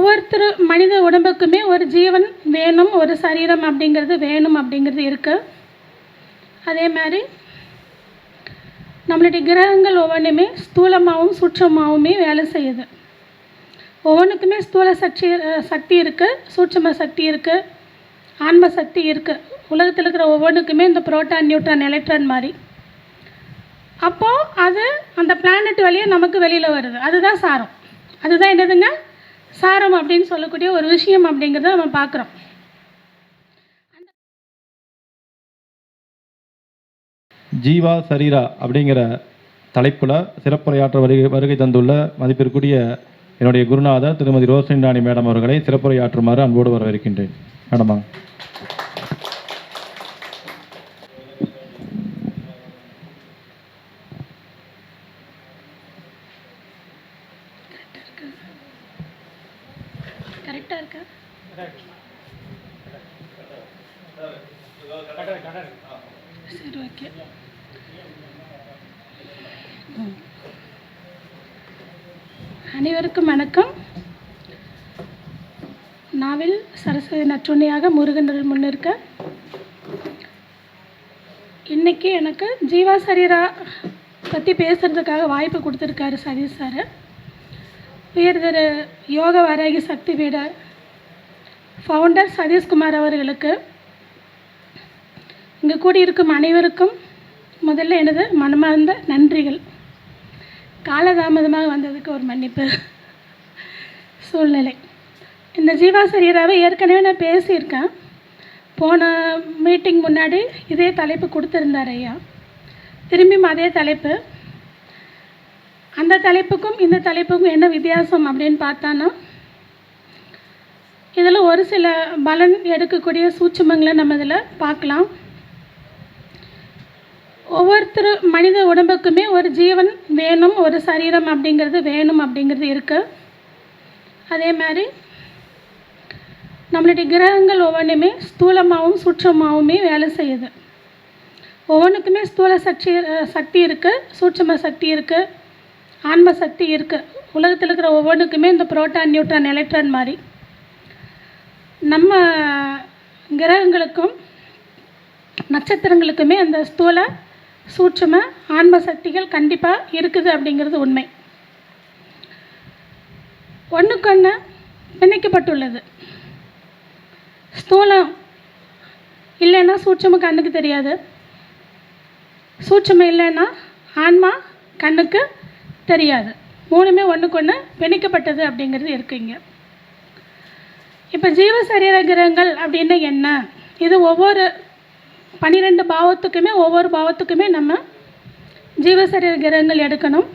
ஒவ்வொருத்தர் மனித உடம்புக்குமே ஒரு ஜீவன் வேணும், ஒரு சரீரம் அப்படிங்கிறது வேணும் அப்படிங்கிறது இருக்குது. அதே மாதிரி நம்மளுடைய கிரகங்கள் ஒவ்வொன்றுமே ஸ்தூலமாகவும் சூட்சமாகவுமே வேலை செய்யுது. ஒவ்வொன்றுக்குமே ஸ்தூல சக்தி இருக்குது, சூட்சம சக்தி இருக்குது, ஆன்ம சக்தி இருக்குது. உலகத்தில் இருக்கிற ஒவ்வொன்றுக்குமே இந்த புரோட்டான், நியூட்ரான், எலக்ட்ரான் மாதிரி. அப்போது அது அந்த பிளானட் வழியாக நமக்கு வெளியில் வருது. அதுதான் சாரம். அதுதான் என்னதுங்க? சாரம் அப்படின்னு சொல்லக்கூடிய ஒரு விஷயம் அப்படிங்கிறத நம்ம பார்க்குறோம். ஜீவா சரீரா அப்படிங்கிற தலைப்பில் சிறப்புரையாற்ற வருகை தந்துள்ள மதிப்பிற்குரிய என்னுடைய குருநாதர் திருமதி ரோஷினி ராணி மேடம் அவர்களை சிறப்புரையாற்றுமாறு அன்போடு வரவேற்கின்றேன். மேடமா. கரெக்டாக இருக்கா? சரி, ஓகே. அனைவருக்கும் வணக்கம். நாவில் சரஸ்வதி நற்றுணையாக முருகன் முன்னிற்க இன்றைக்கி எனக்கு ஜீவா சரீரா பற்றி பேசுகிறதுக்காக வாய்ப்பு கொடுத்துருக்காரு சதீஷ் சார். உயர் திரு யோக வராகி சக்தி பீட ஃபவுண்டர் சதீஷ்குமார் அவர்களுக்கு, இங்கே கூடியிருக்கும் அனைவருக்கும் முதல்ல எனது மனமார்ந்த நன்றிகள். காலதாமதமாக வந்ததுக்கு ஒரு மன்னிப்பு. சூழ்நிலை. இந்த ஜீவா சரீராவை ஏற்கனவே நான் பேசியிருக்கேன். போன மீட்டிங் முன்னாடி இதே தலைப்பு கொடுத்துருந்தார் ஐயா. திரும்பியும் அதே தலைப்பு. அந்த தலைப்புக்கும் இந்த தலைப்புக்கும் என்ன வித்தியாசம் அப்படின்னு பார்த்தான்னா, இதில் ஒரு சில பலன் எடுக்கக்கூடிய சூட்சுமங்களை நம்ம இதில் பார்க்கலாம். ஒவ்வொருத்தர் மனித உடம்புக்குமே ஒரு ஜீவன் வேணும், ஒரு சரீரம் அப்படிங்கிறது வேணும் அப்படிங்கிறது இருக்குது. அதே மாதிரி நம்மளுடைய கிரகங்கள் ஒவ்வொன்றுமே ஸ்தூலமாகவும் சூட்சமாகவுமே வேலை செய்யுது. ஒவ்வொன்றுக்குமே ஸ்தூல சக்தி இருக்குது, சூட்சம சக்தி இருக்குது, ஆன்ம சக்தி இருக்குது. உலகத்தில் இருக்கிற ஒவ்வொன்றுக்குமே இந்த புரோட்டான், நியூட்ரான், எலக்ட்ரான் மாதிரி. நம்ம கிரகங்களுக்கும் நட்சத்திரங்களுக்குமே அந்த ஸ்தூல சூட்சம ஆன்ம சக்திகள் கண்டிப்பாக இருக்குது அப்படிங்கிறது உண்மை. ஒன்றுக்கொன்று பிணைக்கப்பட்டுள்ளது. ஸ்தூலம் இல்லைன்னா சூட்சம கண்ணுக்கு தெரியாது, சூட்சமம் இல்லைன்னா ஆன்மா கண்ணுக்கு தெரியாது. மூணுமே ஒன்றுக்கொன்று பிணைக்கப்பட்டது அப்படிங்கிறது இருக்குங்க. இப்போ ஜீவசரீர கிரகங்கள் அப்படின்னு என்ன? இது ஒவ்வொரு 12 பாவத்துக்குமே ஒவ்வொரு பாவத்துக்குமே நம்ம ஜீவசரீர கிரகங்கள் எடுக்கணும்.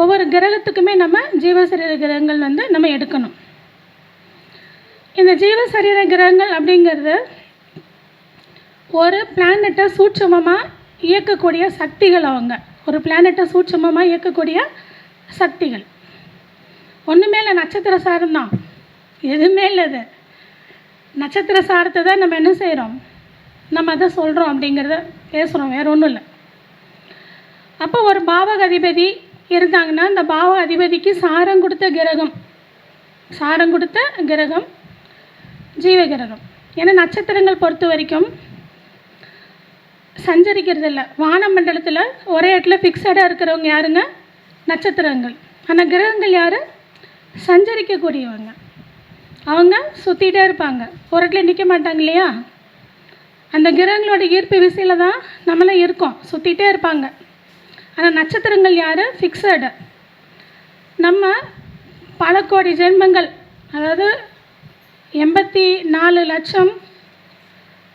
ஒவ்வொரு கிரகத்துக்குமே நம்ம ஜீவசரீர கிரகங்கள் நம்ம எடுக்கணும். இந்த ஜீவசரீர கிரகங்கள் அப்படிங்கிறது ஒரு பிளானட்டை சூட்சமமாக இயக்கக்கூடிய சக்திகள். அவங்க ஒரு பிளானட்டை சூட்சமமாக இயக்கக்கூடிய சக்திகள். ஒன்றுமே இல்லை, நட்சத்திர சாரம் தான். எதுவுமே இல்லை. இது நட்சத்திர சாரத்தை தான் நம்ம என்ன செய்கிறோம், நம்ம அதை சொல்கிறோம் அப்படிங்கிறத பேசுகிறோம், வேறு ஒன்றும் இல்லை. அப்போ ஒரு பாவக அதிபதி இருந்தாங்கன்னா அந்த பாவக அதிபதிக்கு சாரம் கொடுத்த கிரகம் ஜீவ கிரகம். ஏன்னா நட்சத்திரங்கள் பொறுத்த வரைக்கும் சஞ்சரிக்கிறது இல்லை. வானமண்டலத்தில் ஒரே இடத்துல ஃபிக்ஸடாக இருக்கிறவங்க யாருங்க? நட்சத்திரங்கள். ஆனால் கிரகங்கள் யார்? சஞ்சரிக்கக்கூடியவங்க. அவங்க சுற்றிகிட்டே இருப்பாங்க, ஒரு இடத்துல நிற்க மாட்டாங்க இல்லையா? அந்த கிரகங்களோட ஈர்ப்பு விசையில் தான் நம்மளாம் இருக்கோம், சுற்றிகிட்டே இருப்பாங்க. ஆனால் நட்சத்திரங்கள் யார்? ஃபிக்ஸடு. நம்ம பல கோடி ஜென்மங்கள், அதாவது 84 லட்சம்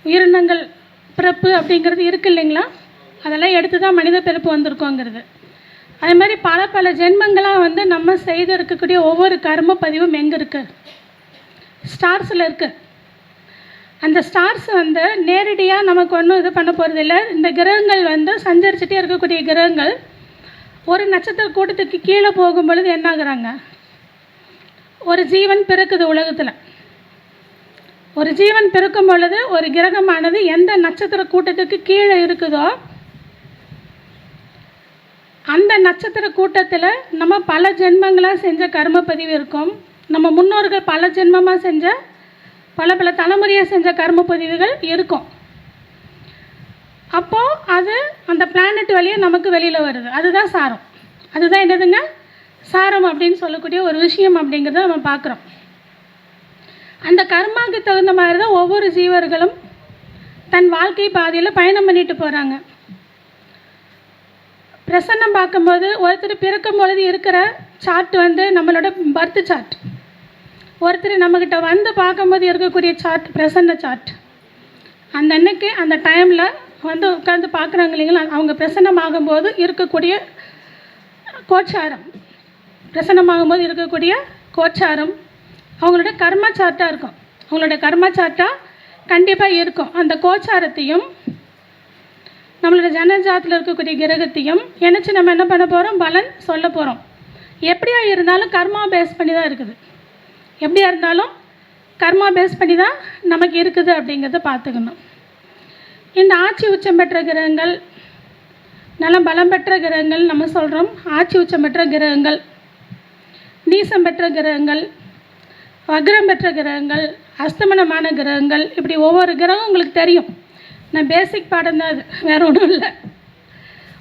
உயிரினங்கள் பிறப்பு அப்படிங்கிறது இருக்குது இல்லைங்களா? அதெல்லாம் எடுத்து தான் மனித பிறப்பு வந்திருக்கோங்கிறது. அதே மாதிரி பல ஜென்மங்களாக நம்ம செய்து இருக்கக்கூடிய ஒவ்வொரு கர்ம பதிவும் எங்கே இருக்குது? ஸ்டார்ஸில் இருக்குது. அந்த ஸ்டார்ஸ் நேரடியாக நமக்கு ஒன்றும் இது பண்ண போகிறதில்ல. இந்த கிரகங்கள் சஞ்சரிச்சுட்டே இருக்கக்கூடிய கிரகங்கள் ஒரு நட்சத்திர கூட்டத்துக்கு கீழே போகும் பொழுது என்ன ஆகுறாங்க? ஒரு ஜீவன் பிறக்குது உலகத்தில். ஒரு ஜீவன் பிறக்கும் பொழுது ஒரு கிரகமானது எந்த நட்சத்திர கூட்டத்துக்கு கீழே இருக்குதோ அந்த நட்சத்திர கூட்டத்தில் நம்ம பல ஜென்மங்களாக செஞ்ச கர்ம பதிவு இருக்கும். நம்ம முன்னோர்கள் பல ஜென்மமாக செஞ்ச பல பல தலைமுறையாக செஞ்ச கர்ம பதிவுகள் இருக்கும். அப்போது அது அந்த பிளானட் வழியாக நமக்கு வெளியில் வருது. அதுதான் சாரம். அதுதான் என்னதுங்க? சாரம் அப்படின்னு சொல்லக்கூடிய ஒரு விஷயம் அப்படிங்கிறத நம்ம பார்க்குறோம். அந்த கர்மாவுக்கு தகுந்த மாதிரி தான் ஒவ்வொரு ஜீவர்களும் தன் வாழ்க்கை பாதையில் பயணம் பண்ணிட்டு போகிறாங்க. பிரசன்னம் பார்க்கும்போது ஒருத்தர் பிறக்கும் பொழுது இருக்கிற சார்ட் வந்து நம்மளோட பர்த் சார்ட். ஒருத்தர் நம்மக்கிட்ட வந்து பார்க்கும்போது இருக்கக்கூடிய சார்ட் பிரசன்ன சார்ட். அந்த அன்னைக்கு அந்த டைமில் வந்து உட்காந்து பார்க்குறாங்க இல்லைங்களா, அவங்க பிரசன்னமாகும்போது இருக்கக்கூடிய கோச்சாரம், பிரசன்னமாகும்போது இருக்கக்கூடிய கோச்சாரம் அவங்களோட கர்மா சார்ட்டாக இருக்கும். அவங்களோட கர்மா சார்ட்டாக கண்டிப்பாக இருக்கும். அந்த கோச்சாரத்தையும் நம்மளோட ஜனஜாத்தில் இருக்கக்கூடிய கிரகத்தையும் நினச்சி நம்ம என்ன பண்ண போகிறோம்? பலன் சொல்ல போகிறோம். எப்படியா இருந்தாலும் கர்மா பேஸ் பண்ணி தான் இருக்குது. எப்படியா இருந்தாலும் கர்மா பேஸ் பண்ணி தான் நமக்கு இருக்குது அப்படிங்கிறத பார்த்துக்கணும். இந்த ஆட்சி உச்சம் பெற்ற கிரகங்கள், நல்ல பலம் பெற்ற கிரகங்கள் நம்ம சொல்கிறோம். ஆட்சி உச்சம் பெற்ற கிரகங்கள், நீசம் பெற்ற கிரகங்கள், வக்ரம் பெற்ற கிரகங்கள், அஸ்தமனமான கிரகங்கள், இப்படி ஒவ்வொரு கிரகம் உங்களுக்கு தெரியும். நான் பேசிக் பாடம் தான் அது, வேறு ஒன்றும் இல்லை.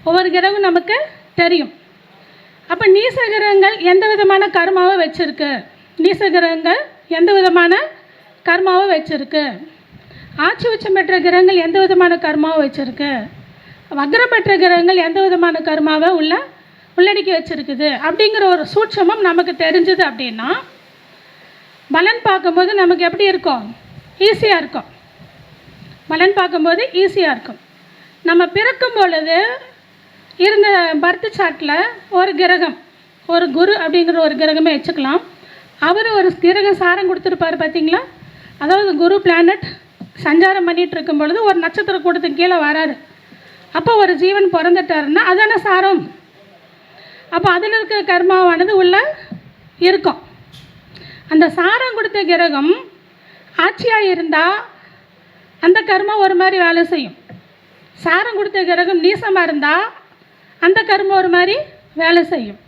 ஒவ்வொரு கிரகம் நமக்கு தெரியும். அப்போ நீச கிரகங்கள் எந்த விதமான கர்மாவை வச்சுருக்கு? நீச கிரகங்கள் எந்த விதமான கர்மாவை வச்சுருக்கு? ஆட்சி உச்சம் பெற்ற கிரகங்கள் எந்த விதமான கர்மாவை வச்சுருக்கு? வக்ரம் பெற்ற கிரகங்கள் எந்த விதமான கர்மாவை உள்ளடக்கி வச்சுருக்குது அப்படிங்கிற ஒரு சூட்சமம் நமக்கு தெரிஞ்சுது அப்படின்னா பலன் பார்க்கும்போது நமக்கு எப்படி இருக்கும்? ஈஸியாக இருக்கும். பலன் பார்க்கும்போது ஈஸியாக இருக்கும். நம்ம பிறக்கும் பொழுது இருந்த பர்த் சார்ட்டில் ஒரு கிரகம், ஒரு குரு அப்படிங்கிற ஒரு கிரகமே வச்சுக்கலாம். அவர் ஒரு கிரகம் சாரம் கொடுத்துருப்பார் பார்த்தீங்களா? அதாவது குரு பிளானட் சஞ்சாரம் பண்ணிகிட்டு இருக்கும் பொழுது ஒரு நட்சத்திர கூட்டத்துக்கு கீழே வராரு. அப்போ ஒரு ஜீவன் பிறந்துட்டாருன்னா அதான சாரம். அப்போ அதில் இருக்கிற கர்மாவானது உள்ள இருக்கும். அந்த சாரம் கொடுத்த கிரகம் ஆட்சியாக இருந்தால் அந்த கர்மா ஒரு மாதிரி வேலை செய்யும். சாரம் கொடுத்த கிரகம் நீசமாக இருந்தால் அந்த கர்மா ஒரு மாதிரி வேலை செய்யும்.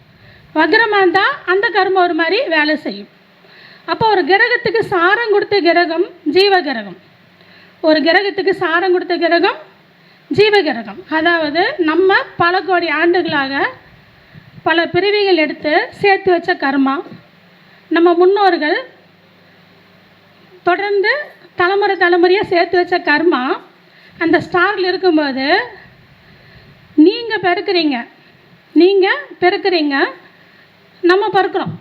வக்ரமாக இருந்தால் அந்த கர்மா ஒரு மாதிரி வேலை செய்யும். அப்போ ஒரு கிரகத்துக்கு சாரம் கொடுத்த கிரகம் ஜீவ கிரகம். ஒரு கிரகத்துக்கு சாரம் கொடுத்த கிரகம் ஜீவ கிரகம். அதாவது நம்ம பல கோடி ஆண்டுகளாக பல பிரிவுகள் எடுத்து சேர்த்து வச்ச கர்மா, நம்ம முன்னோர்கள் தொடர்ந்து தலைமுறையாக சேர்த்து வச்ச கர்மா அந்த ஸ்டாரில் இருக்கும்போது நீங்கள் பிறக்கிறீங்க, நம்ம பிறக்கிறோம்.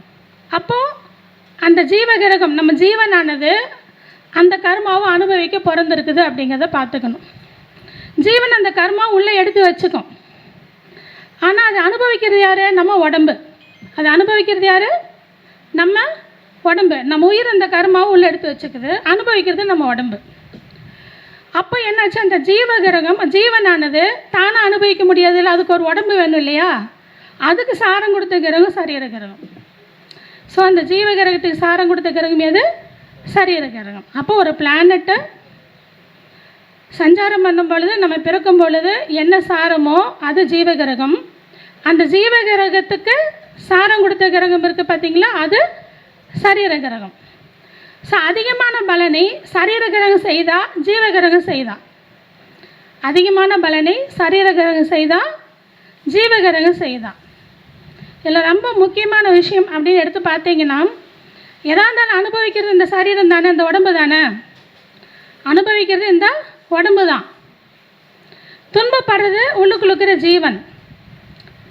அப்போது அந்த ஜீவகிரகம் நம்ம ஜீவனானது அந்த கர்மாவை அனுபவிக்க பிறந்திருக்குது அப்படிங்கிறத பார்த்துக்கணும். ஜீவன் அந்த கர்மா உள்ளே எடுத்து வச்சுக்கும். ஆனால் அதை அனுபவிக்கிறது யார்? நம்ம உடம்பு. அதை அனுபவிக்கிறது யார்? நம்ம உடம்பு. நம்ம உயிர் அந்த கர்மாவை உள்ளே எடுத்து வச்சுக்குது, அனுபவிக்கிறது நம்ம உடம்பு. அப்போ என்னாச்சு? அந்த ஜீவகிரகம் ஜீவனானது தானே அனுபவிக்க முடியாதுல்ல, அதுக்கு ஒரு உடம்பு வேணும் இல்லையா? அதுக்கு சாரம் கொடுத்த கிரகம் சரீர கிரகம். ஸோ அந்த ஜீவகிரகத்துக்கு சாரம் கொடுத்த கிரகம் எது? சரீர கிரகம். அப்போ ஒரு பிளானட்டை சஞ்சாரம் பண்ணும் பொழுது, நம்ம பிறக்கும் பொழுது என்ன சாரமோ அது ஜீவகிரகம். அந்த ஜீவகிரகத்துக்கு சாரம் கொடுத்த கிரகம் இருக்குது பார்த்தீங்களா, அது சரீர கிரகம். ஸோ அதிகமான பலனை சரீர கிரகம் செய்தால் ஜீவகிரகம் செய்தால், அதிகமான பலனை சரீர கிரகம் செய்தால் ஜீவகிரகம் செய்தால். இதில் ரொம்ப முக்கியமான விஷயம் அப்படின்னு எடுத்து பார்த்தீங்கன்னா, எதா இருந்தாலும் அனுபவிக்கிறது இந்த சரீரம் தானே, இந்த உடம்பு தானே. அனுபவிக்கிறது இந்த உடம்பு தான். துன்பப்படுறது உள்ளுக்குள்ள இருக்கிற ஜீவன்.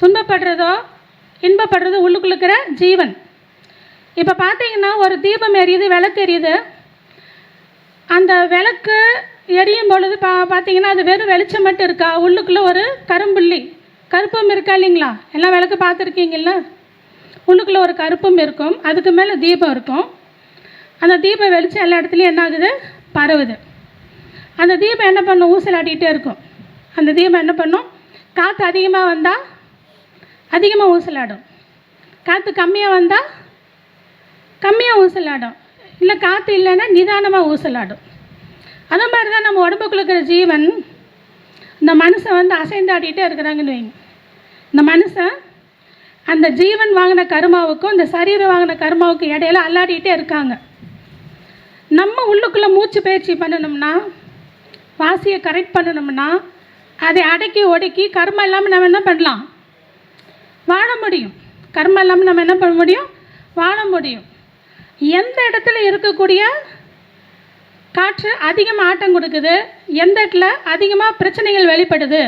துன்பப்படுறதோ இன்பப்படுறது உள்ளுக்குள்ள இருக்கிற ஜீவன். இப்போ பார்த்தீங்கன்னா ஒரு தீபம் எரியுது, விளக்கு எரியுது. அந்த விளக்கு எரியும் பொழுது பார்த்தீங்கன்னா அது வெறும் வெளிச்சம் மட்டும் இருக்கா? உள்ளுக்குள்ளே ஒரு கரும்புள்ளி கருப்பம் இருக்கா இல்லைங்களா? எல்லாம் விளக்கு பார்த்துருக்கீங்கள? உள்ளுக்குள்ளே ஒரு கருப்பம் இருக்கும், அதுக்கு மேலே தீபம் இருக்கும். அந்த தீபம் வெளிச்சம் எல்லா இடத்துலையும் என்ன ஆகுது? பரவுது. அந்த தீபம் என்ன பண்ணும்? ஊசலாட்டிகிட்டே இருக்கும். அந்த தீபம் என்ன பண்ணும்? காற்று அதிகமாக வந்தால் அதிகமாக ஊசலாடும், காற்று கம்மியாக வந்தால் கம்மியாக ஊசலாடும், இல்லை காற்று இல்லைன்னா நிதானமாக ஊசலாடும். அதே மாதிரி தான் நம்ம உடம்புக்குள்ள இருக்கிற ஜீவன். இந்த மனுஷன் வந்து அசைந்தாடிகிட்டே இருக்கிறாங்கன்னு வைங்க. இந்த மனுஷன் அந்த ஜீவன் வாங்கின கர்மாவுக்கும் இந்த சரீரம் வாங்கின கர்மாவுக்கும் இடையில அல்லாடிட்டே இருக்காங்க. நம்ம உள்ளுக்குள்ளே மூச்சு பயிற்சி பண்ணணும்னா, வாசியை கரெக்ட் பண்ணணும்னா, அதை அடக்கி ஒடுக்கி கர்மா இல்லாமல் நம்ம என்ன பண்ணலாம்? வாழ முடியும். கர்மா இல்லாமல் நம்ம என்ன பண்ண முடியும்? வாழ முடியும். எந்த இடத்துல இருக்கக்கூடிய காற்று அதிகமாக ஆட்டம் கொடுக்குது, எந்த இடத்துல அதிகமாக பிரச்சனைகள் வெளிப்படுது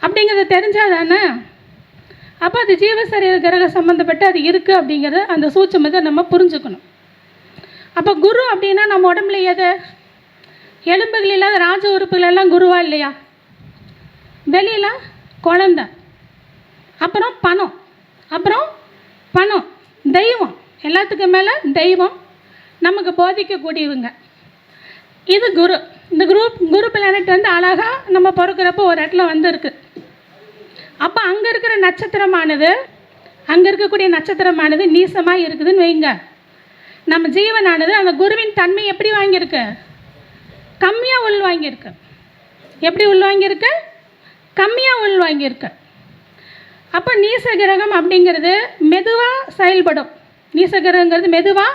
அப்படிங்கிறது தெரிஞ்சால் தானே. அப்போ அது ஜீவசரீர கிரக சம்மந்தப்பட்டு அது இருக்குது அப்படிங்கிறத அந்த சூட்சுமத்தை நம்ம புரிஞ்சுக்கணும். அப்போ குரு அப்படின்னா நம்ம உடம்புல எது? எலும்புகள் இல்லாத ராஜ உறுப்புகள் எல்லாம் குருவா இல்லையா? வெளியில் குழந்தை, அப்புறம் பணம், தெய்வம், எல்லாத்துக்கும் மேலே தெய்வம், நமக்கு போதிக்கக்கூடியவங்க. இது குரு. இந்த குரு பிளானட் வந்து அழகாக நம்ம பிறக்கிறப்போ ஒரு இடத்துல வந்துருக்கு. அப்போ அங்கே இருக்கிற நட்சத்திரமானது, அங்கே இருக்கக்கூடிய நட்சத்திரமானது நீசமாக இருக்குதுன்னு வைங்க. நம்ம ஜீவனானது அந்த குருவின் தன்மை எப்படி வாங்கியிருக்கு? கம்மியாக உள்வாங்கியிருக்கு. எப்படி உள்வாங்கியிருக்கு? கம்மியாக உள்வாங்கியிருக்கு. அப்போ நீசகிரகம் அப்படிங்கிறது மெதுவாக செயல்படும். நீசகிரகங்கிறது மெதுவாக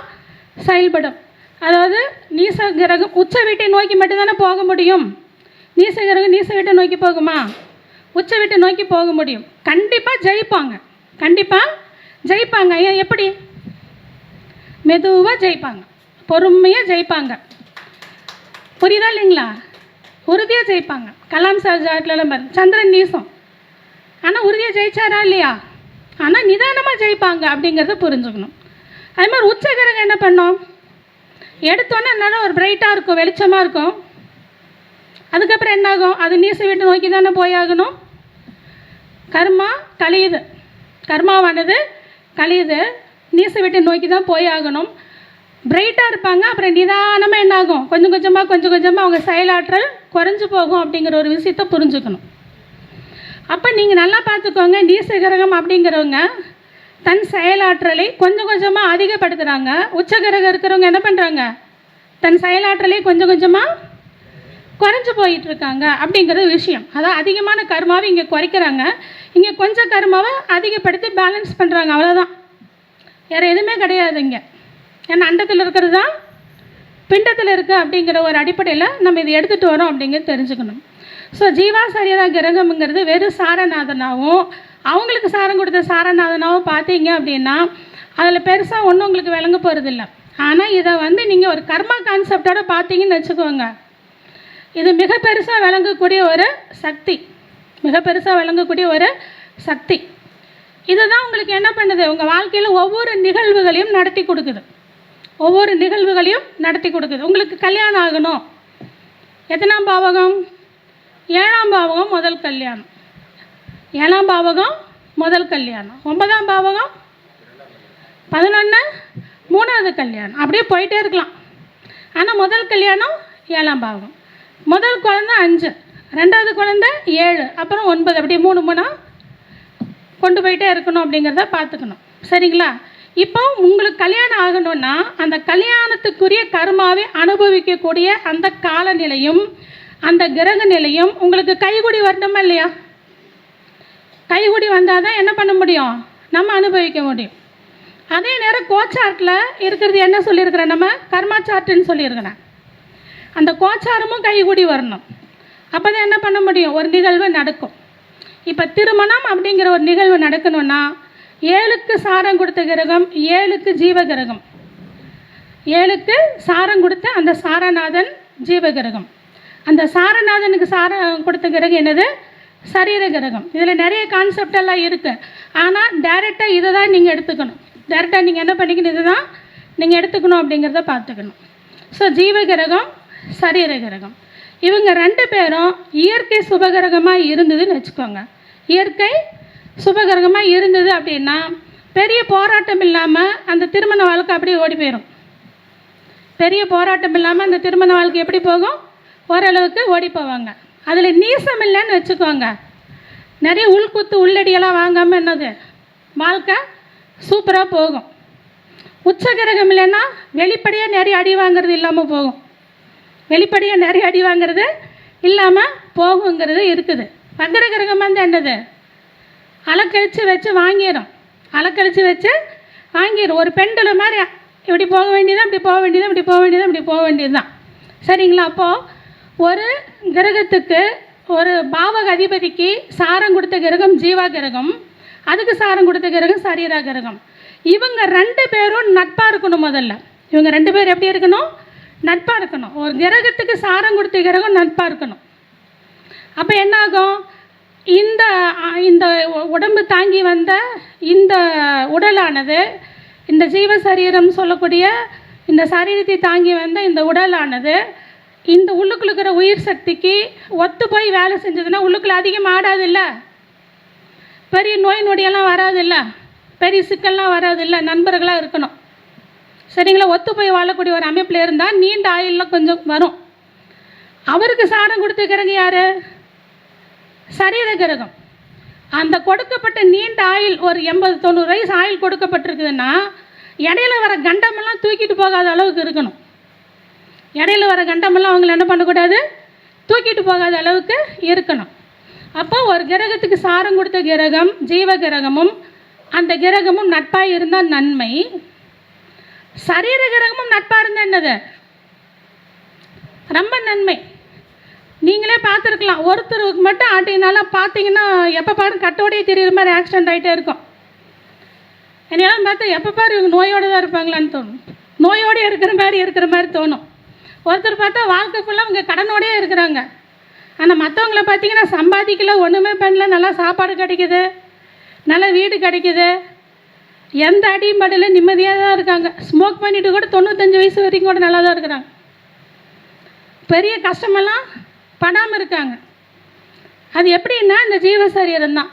செயல்படும். அதாவது நீசகிரகம் உச்ச வீட்டை நோக்கி மட்டும்தானே போக முடியும். நீசகிரகம் நீச வீட்டை நோக்கி போகுமா? உச்ச வீட்டை நோக்கி போக முடியும். கண்டிப்பாக ஜெயிப்பாங்க. ஏன்? எப்படி? மெதுவாக ஜெயிப்பாங்க, பொறுமையாக ஜெயிப்பாங்க. புரியுதா இல்லைங்களா? உறுதியாக ஜெயிப்பாங்க. கலாம் சார் ஜாட்லாம் பாருங்க, சந்திரன் நீசம், ஆனால் உறுதியாக ஜெயிச்சாரா இல்லையா? ஆனால் நிதானமாக ஜெயிப்பாங்க அப்படிங்கிறத புரிஞ்சுக்கணும். அது மாதிரி உச்சகிரகம் என்ன பண்ணோம்? எடுத்தோன்னே நல்லா ஒரு பிரைட்டாக இருக்கும், வெளிச்சமாக இருக்கும். அதுக்கப்புறம் என்னாகும்? அது நீச வீட்டை நோக்கி தானே போயாகணும். கர்மா கழியுது, கர்மாவானது கழியுது, நீச வீட்டை நோக்கி தான் போயாகணும். பிரைட்டாக இருப்பாங்க. அப்புறம் நிதானமாக என்னாகும்? கொஞ்சம் கொஞ்சமாக அவங்க செயலாற்றல் குறைஞ்சி போகும் அப்படிங்கிற ஒரு விஷயத்தை புரிஞ்சுக்கணும். அப்போ நீங்கள் நல்லா பார்த்துக்கோங்க, நீசகிரகம் அப்படிங்கிறவங்க தன் செயலாற்றலை கொஞ்சம் கொஞ்சமாக அதிகப்படுத்துகிறாங்க. உச்சகிரகம் இருக்கிறவங்க என்ன பண்ணுறாங்க? தன் செயலாற்றலை கொஞ்சம் கொஞ்சமாக குறைஞ்சி போயிட்டுருக்காங்க அப்படிங்கிற விஷயம். அதான் அதிகமான கர்மாவை இங்கே குறைக்கிறாங்க, இங்கே கொஞ்சம் கர்மாவை அதிகப்படுத்தி பேலன்ஸ் பண்ணுறாங்க. அவ்வளோதான், வேறு எதுவுமே கிடையாது இங்கே. ஏன்னா அண்டத்தில் இருக்கிறது தான் பிண்டத்தில் இருக்குது அப்படிங்கிற ஒரு அடிப்படையில் நம்ம இதை எடுத்துகிட்டு வரோம் அப்படிங்கிறது தெரிஞ்சுக்கணும். ஸோ ஜீவா சரீரா கிரகம்ங்கிறது வெறும் சாரநாதனாகவும் அவங்களுக்கு சாரம் கொடுத்த சாரநாதனாகவும் பார்த்தீங்க அப்படின்னா அதில் பெருசாக ஒன்றும் உங்களுக்கு விளங்க போகிறதில்ல. ஆனால் இதை வந்து நீங்கள் ஒரு கர்மா கான்செப்டோடு பார்த்தீங்கன்னு வச்சுக்கோங்க, இது மிக பெருசாக விளங்கக்கூடிய ஒரு சக்தி. இதுதான் உங்களுக்கு என்ன பண்ணுது? உங்கள் வாழ்க்கையில் ஒவ்வொரு நிகழ்வுகளையும் நடத்தி கொடுக்குது. உங்களுக்கு கல்யாணம் ஆகணும், எத்தனாம் பாவகம்? 7ஆம் பாவகம் முதல் கல்யாணம். 7ஆம் பாவகம் முதல் கல்யாணம். 9ஆம் பாவகம் 11 3வது கல்யாணம். அப்படியே போயிட்டே இருக்கலாம். ஆனால் முதல் கல்யாணம் 7ஆம் பாவகம், முதல் குழந்தை 5, 2வது குழந்தை 7, அப்புறம் 9, அப்படியே 3 கொண்டு போயிட்டே இருக்கணும் அப்படிங்கிறத பார்த்துக்கணும். சரிங்களா? இப்போ உங்களுக்கு கல்யாணம் ஆகணும்னா அந்த கல்யாணத்துக்குரிய கர்மாவை அனுபவிக்கக்கூடிய அந்த காலநிலையும் அந்த கிரக நிலையும் உங்களுக்கு கைகூடி வரணுமா இல்லையா? கைகூடி வந்தால் தான் என்ன பண்ண முடியும்? நம்ம அனுபவிக்க முடியும். அதே நேரம் கோச்சார்ட்டில் இருக்கிறது என்ன சொல்லியிருக்கிறேன்? நம்ம கர்மா சார்ட்டுன்னு சொல்லியிருக்கிறேன். அந்த கோச்சாரமும் கைகூடி வரணும். அப்போ தான் என்ன பண்ண முடியும்? ஒரு நிகழ்வு நடக்கும். இப்போ திருமணம் அப்படிங்கிற ஒரு நிகழ்வு நடக்கணும்னா 7க்கு சாரம் கொடுத்த கிரகம், 7க்கு ஜீவகிரகம், 7க்கு சாரம் கொடுத்த அந்த சாரநாதன் ஜீவகிரகம். அந்த சாரநாதனுக்கு சாரம் கொடுத்த கிரகம் என்னது? சரீர கிரகம். இதில் நிறைய கான்செப்ட் எல்லாம் இருக்குது. ஆனால் டைரெக்டாக இதை தான் நீங்கள் எடுத்துக்கணும். டைரெக்டாக நீங்கள் என்ன பண்ணிக்கணும்? இதை தான் நீங்கள் எடுத்துக்கணும் அப்படிங்கிறத பார்த்துக்கணும். ஸோ ஜீவகிரகம், சரீர கிரகம், இவங்க 2 பேரும் இயற்கை சுபகிரகமாக இருந்ததுன்னு வச்சுக்கோங்க. இயற்கை சுபகிரகமாக இருந்தது அப்படின்னா பெரிய போராட்டம் இல்லாமல் அந்த திருமண வாழ்க்கை அப்படியே ஓடி போயிடும். பெரிய போராட்டம் இல்லாமல் அந்த திருமண வாழ்க்கை எப்படி போகும்? ஓரளவுக்கு ஓடி போவாங்க. அதில் நீசம் இல்லைன்னு வச்சுக்கோங்க, நிறைய உள்குத்து உள்ளடியெல்லாம் வாங்காமல் என்னது வாழ்க்கை சூப்பராக போகும். உச்சகிரகம் இல்லைன்னா வெளிப்படையாக நிறைய அடி வாங்கிறது இல்லாமல் போகும். வெளிப்படையாக நிறைய அடி வாங்கிறது இல்லாமல் போகுங்கிறது இருக்குது. வக்ர கிரகமாக இருந்தால் என்னது? அலக்கழித்து வச்சு வாங்கிடும். அலக்கழிச்சு வச்சு வாங்கிடும். ஒரு பெண்டலம் மாதிரி இப்படி போக வேண்டியதான், இப்படி போக வேண்டியதான், இப்படி போக வேண்டியதான், இப்படி போக வேண்டியது தான். சரிங்களா? அப்போது ஒரு கிரகத்துக்கு, ஒரு பாவக அதிபதிக்கு சாரம் கொடுத்த கிரகம் ஜீவா கிரகம், அதுக்கு சாரம் கொடுத்த கிரகம் சரீரா கிரகம். இவங்க 2 பேரும் நட்பாக இருக்கணும். முதல்ல இவங்க 2 பேர் எப்படி இருக்கணும்? நட்பாக இருக்கணும். ஒரு கிரகத்துக்கு சாரம் கொடுத்த கிரகம் நட்பாக இருக்கணும். அப்போ என்னாகும்? இந்த இந்த உடம்பு தாங்கி வந்த இந்த உடலானது, இந்த ஜீவ சரீரம் சொல்லக்கூடிய இந்த சரீரத்தை தாங்கி வந்த இந்த உடலானது இந்த உள்ளுக்குள்ள இருக்கிற உயிர் சக்திக்கு ஒத்து போய் வேலை செஞ்சதுன்னா உள்ளுக்குள்ள அதிகமாக ஆடாதில்ல, பெரிய நோய் நொடியெல்லாம் வராதில்ல, பெரிய சிக்கல்லாம் வராதில்ல, நண்பர்களாக இருக்கணும். சரிங்களா? ஒத்து போய் வாழக்கூடிய ஒரு அமைப்பில் இருந்தால் நீண்ட ஆயுளில் கொஞ்சம் வரும். அவருக்கு சாரம் கொடுத்த கிரகம் யார்? சரீர கிரகம். அந்த கொடுக்கப்பட்ட நீண்ட ஆயுள், ஒரு 80-90 வயசு ஆயுள் கொடுக்கப்பட்டிருக்குதுன்னா இடையில வர கண்டமெல்லாம் தூக்கிட்டு போகாத அளவுக்கு இருக்கணும். இடையில வர கண்டமெல்லாம் அவங்கள என்ன பண்ணக்கூடாது? தூக்கிட்டு போகாத அளவுக்கு இருக்கணும். அப்போ ஒரு கிரகத்துக்கு சாரம் கொடுத்த கிரகம் ஜீவ கிரகமும் அந்த கிரகமும் நட்பாக இருந்தால் நன்மை. சரீர கிரகமும் நட்பாக இருந்தால் என்னது? ரொம்ப நன்மை. நீங்களே பார்த்துருக்கலாம், ஒருத்தருக்கு மட்டும் ஆட்டினாலும் பார்த்தீங்கன்னா எப்போ பாரு கட்டோடையே தெரியுற மாதிரி ஆக்சிடென்ட் ஆகிட்டே இருக்கும். என்னையெல்லாம் பார்த்தா எப்போ பாரு இவங்க நோயோடு தான் இருப்பாங்களான்னு தோணும், நோயோடு இருக்கிற மாதிரி தோணும். ஒருத்தர் பார்த்தா வாழ்க்கை ஃபுல்லாக அவங்க கடனோடையே இருக்கிறாங்க. ஆனால் மற்றவங்கள பார்த்தீங்கன்னா சம்பாதிக்கல, ஒன்றுமே பண்ணல, நல்லா சாப்பாடு கிடைக்குது, நல்ல வீடு கிடைக்குது, எந்த அடியும் படல, நிம்மதியாக தான் இருக்காங்க. ஸ்மோக் பண்ணிட்டு கூட 95 வயசு வரைக்கும் கூட நல்லா தான் இருக்கிறாங்க. பெரிய கஷ்டமெல்லாம் படாமல் இருக்காங்க. அது எப்படின்னா இந்த ஜீவசரீரம் தான்.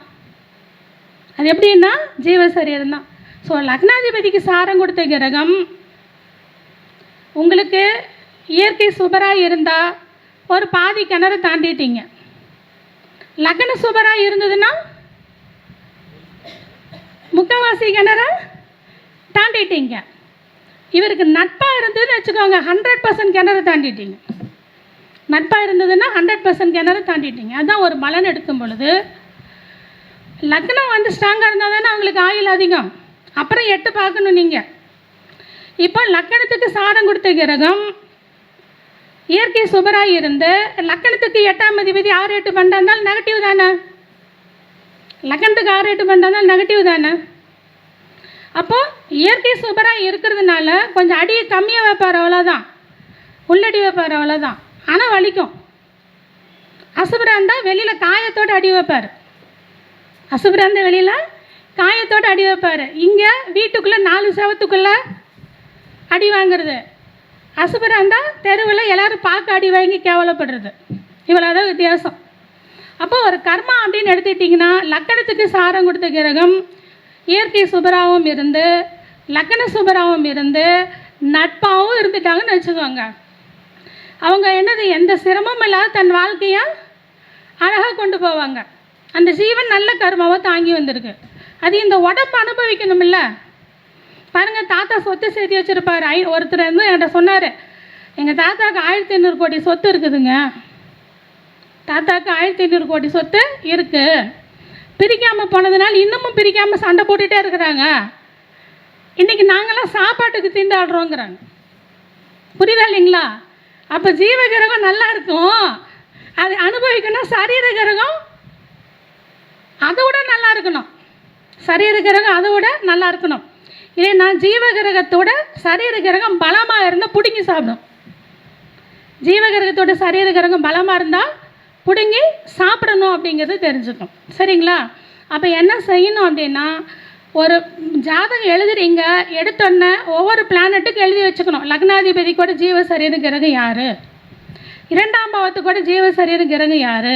அது எப்படின்னா ஜீவசரீரம் தான். ஸோ லக்னாதிபதிக்கு சாரம் கொடுத்த கிரகம் உங்களுக்கு இயற்கை சுபராக இருந்தால் ஒரு பாதி கிணறு தாண்டிட்டீங்க. லக்ன சுபராக இருந்ததுன்னா முக்கால்வாசி கிணற தாண்டிட்டீங்க. இவருக்கு நட்பாக இருந்ததுன்னு வச்சுக்கோங்க, 100% கிணறு தாண்டிட்டீங்க. நட்பாக இருந்ததுன்னா 100% கிணறு தாண்டிட்டீங்க. அதுதான் ஒரு பலன் எடுக்கும் பொழுது லக்னம் வந்து ஸ்ட்ராங்காக இருந்தால் தானே அவங்களுக்கு ஆயுள் அதிகம். அப்புறம் 8 பார்க்கணும் நீங்கள். இப்போ லக்கணத்துக்கு சாரம் கொடுத்த கிரகம் இயற்கை சுபராக இருந்து லக்கணத்துக்கு 8ஆம் அதிபதி 6-8 பண்ணால் நெகட்டிவ் தானே? லக்கணத்துக்கு 6-8 பண்ணால் நெகட்டிவ் தானே? அப்போது இயற்கை சுபராக இருக்கிறதுனால கொஞ்சம் அடியை கம்மியாக வைப்பார், அவ்வளோதான். உள்ளடி வைப்பார், அவ்வளோதான். ஆனால் வலிக்கும். அசுபராக இருந்தால் வெளியில் காயத்தோடு அடி வைப்பார். அசுபராக இருந்தால் வெளியில் காயத்தோடு அடி வைப்பார். இங்கே வீட்டுக்குள்ளே 4 செவத்துக்குள்ளே அடி வாங்கிறது. அசுபராக இருந்தால் தெருவில் எல்லோரும் பார்க்க அடி வாங்கி கேவலப்படுறது. இவ்வளோதான் வித்தியாசம். அப்போ ஒரு கர்மா அப்படின்னு எடுத்துக்கிட்டிங்கன்னா லக்கணத்துக்கு சாரம் கொடுத்த கிரகம் இயற்கை சுபராகவும் இருந்து லக்கண சுபராகவும் இருந்து நட்பாகவும் இருந்துட்டாங்கன்னு வச்சுக்கோங்க. அவங்க என்னது எந்த சிரமமும் இல்லாத தன் வாழ்க்கையை அழகாக கொண்டு போவாங்க. அந்த ஜீவன் நல்ல கர்மாவை தாங்கி வந்திருக்கு. அது இந்த உடம்பு அனுபவிக்கணும் இல்லை? பாருங்கள், தாத்தா சொத்து சேர்த்து வச்சுருப்பார். ஒருத்தர் வந்து என்கிட்ட சொன்னார், எங்கள் தாத்தாவுக்கு 1500 கோடி சொத்து இருக்குதுங்க. தாத்தாவுக்கு 1500 கோடி சொத்து இருக்குது. பிரிக்காமல் போனதுனால இன்னமும் பிரிக்காமல் சண்டை போட்டுகிட்டே இருக்கிறாங்க. இன்றைக்கி நாங்களாம் சாப்பாட்டுக்கு திண்டாடுறோங்கிறாங்க. புரியுதா இல்லைங்களா? அப்போ ஜீவ கிரகம் நல்லா இருக்கும், அது அனுபவிக்கணும். சரீர கிரகம் அதை விட நல்லா இருக்கணும். சரீர கிரகம் அதை விட நல்லா இருக்கணும். இல்லைன்னா ஜீவ கிரகத்தோட சரீர கிரகம் பலமாக இருந்தால் பிடுங்கி சாப்பிடும். ஜீவ கிரகத்தோட சரீர கிரகம் பலமாக இருந்தால் பிடுங்கி சாப்பிடணும் அப்படிங்கிறது தெரிஞ்சுக்கணும். சரிங்களா? அப்போ என்ன செய்யணும் அப்படின்னா, ஒரு ஜாதகம் எழுதுறீங்க, எடுத்தோன்னே ஒவ்வொரு பிளானட்டுக்கும் எழுதி வச்சுக்கணும். லக்னாதிபதி கூட ஜீவ சரீர கிரகம் யார், 2ஆம் பாவத்துக்கு கூட ஜீவ சரீர கிரகம் யார்.